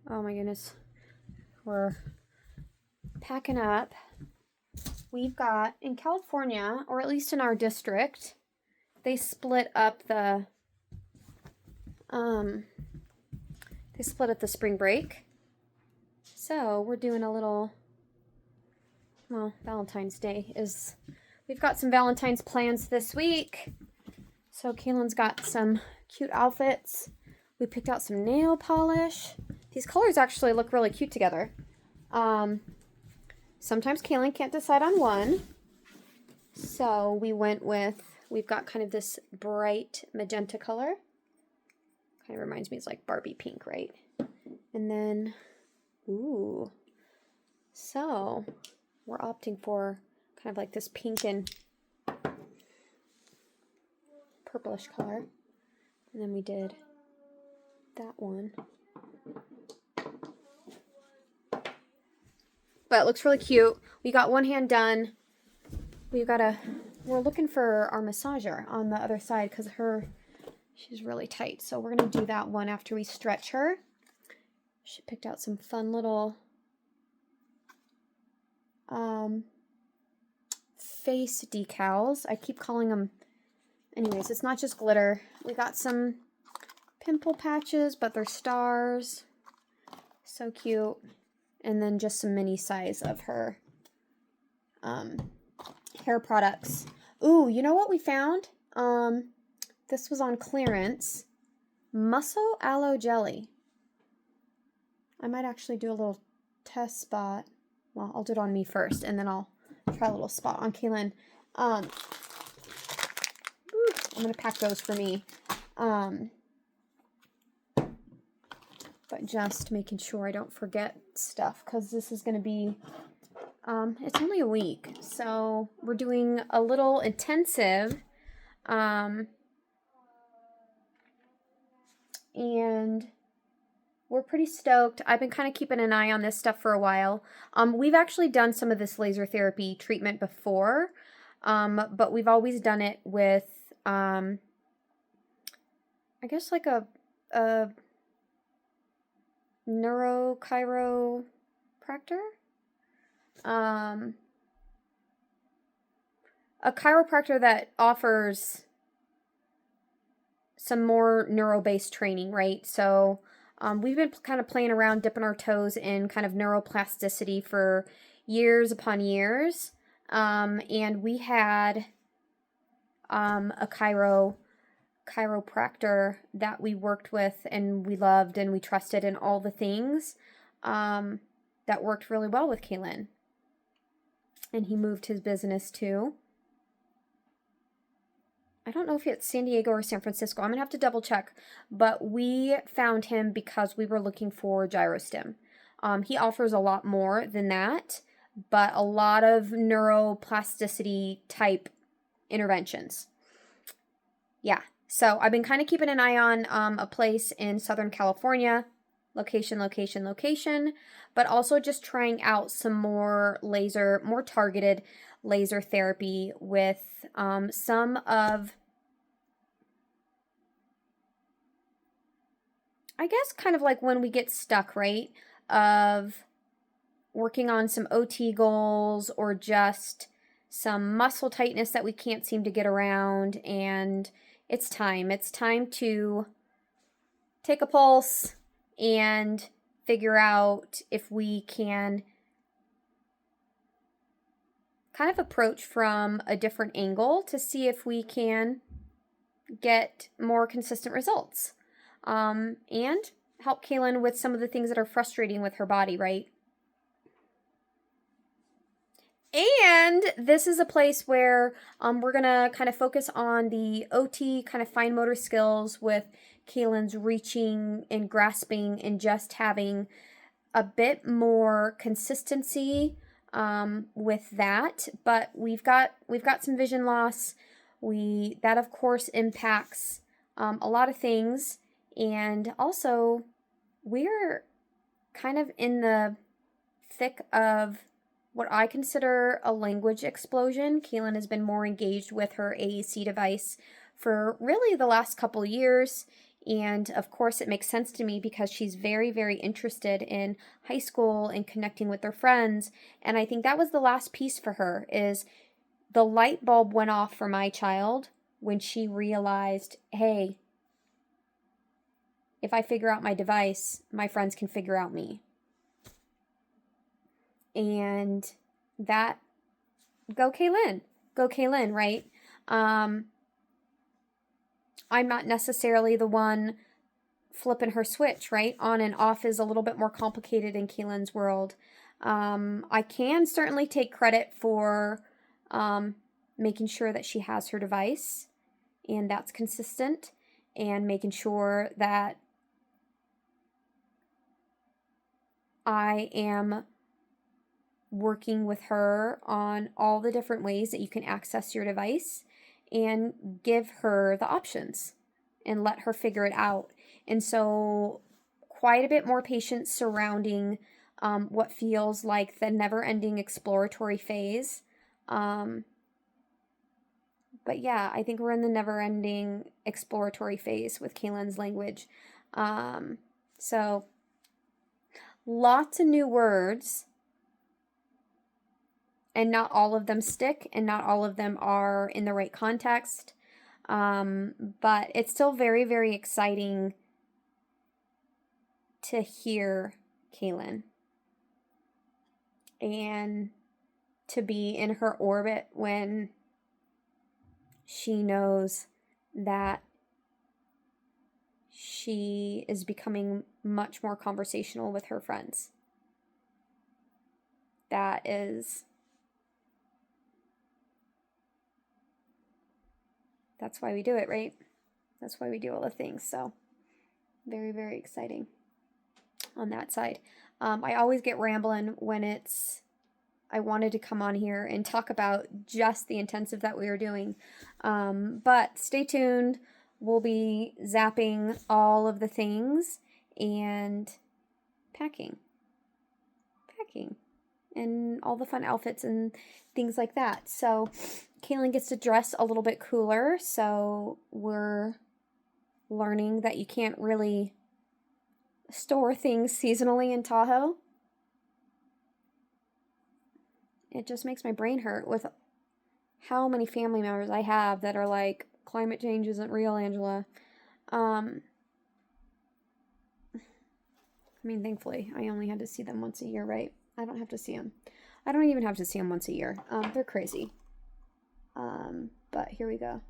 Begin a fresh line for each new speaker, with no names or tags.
Oh my goodness. We're packing up. We've got, in California, or at least in our district, they split up the spring break. So we're doing a little, well, Valentine's Day is, we've got some Valentine's plans this week. So Kaylin's got some cute outfits. We picked out some nail polish. These colors actually look really cute together. Sometimes Kaylin can't decide on one. So we went with, we've got kind of this bright magenta color. Kind of reminds me, it's like Barbie pink, right? And then, ooh. So we're opting for kind of like this pink and purplish color. And then we did that one. But it looks really cute. We got one hand done. We're looking for our massager on the other side because she's really tight. So we're going to do that one after we stretch her. She picked out some fun little face decals. I keep calling them, anyways, it's not just glitter. We got some pimple patches, but they're stars. So cute. And then just some mini size of her hair products. Ooh, you know what we found? This was on clearance. Muscle Aloe Jelly. I might actually do a little test spot. Well, I'll do it on me first, and then I'll try a little spot on Kaylin. I'm going to pack those for me. But just making sure I don't forget stuff, because this is going to be, it's only a week. So we're doing a little intensive, and we're pretty stoked. I've been kind of keeping an eye on this stuff for a while. We've actually done some of this laser therapy treatment before, but we've always done it with, I guess like a neurochiropractor. A chiropractor that offers some more neuro-based training, right? So we've been kind of playing around, dipping our toes in kind of neuroplasticity for years upon years. And we had a chiropractor that we worked with and we loved and we trusted and all the things that worked really well with Kaylin. And he moved his business to, I don't know if it's San Diego or San Francisco. I'm going to have to double check. But we found him because we were looking for gyrostim. He offers a lot more than that, but a lot of neuroplasticity type interventions. Yeah. So I've been kind of keeping an eye on a place in Southern California. Location, but also just trying out some more targeted laser therapy with some of, I guess, kind of like when we get stuck, right? Of working on some OT goals or just some muscle tightness that we can't seem to get around. And it's time to take a pulse and figure out if we can kind of approach from a different angle to see if we can get more consistent results. And help Kaylin with some of the things that are frustrating with her body, right? And this is a place where we're going to kind of focus on the OT kind of fine motor skills with Kaylin's reaching and grasping and just having a bit more consistency with that. But we've got some vision loss. That of course impacts a lot of things. And also we're kind of in the thick of what I consider a language explosion. Kaylin has been more engaged with her AAC device for really the last couple years, And of course, it makes sense to me because she's very, very interested in high school and connecting with her friends. And I think that was the last piece for her, is the light bulb went off for my child when she realized, hey, if I figure out my device, my friends can figure out me. And that, go Kaylin, right? I'm not necessarily the one flipping her switch, right? On and off is a little bit more complicated in Kaylin's world. I can certainly take credit for making sure that she has her device and that's consistent, and making sure that I am working with her on all the different ways that you can access your device and give her the options and let her figure it out. And so quite a bit more patience surrounding what feels like the never-ending exploratory phase. But yeah, I think we're in the never-ending exploratory phase with Kaylin's language. So lots of new words, and not all of them stick, and not all of them are in the right context. But it's still very, very exciting to hear Kaylin and to be in her orbit when she knows that she is becoming much more conversational with her friends. That's why we do it, right? That's why we do all the things. So very, very exciting on that side. I always get rambling when I wanted to come on here and talk about just the intensive that we are doing. But stay tuned. We'll be zapping all of the things and packing, and all the fun outfits and things like that. So Kaylin gets to dress a little bit cooler, so we're learning that you can't really store things seasonally in Tahoe. It just makes my brain hurt with how many family members I have that are like, climate change isn't real, Angela. I mean, thankfully, I only had to see them once a year, right? I don't have to see them. I don't even have to see them once a year. They're crazy. But here we go.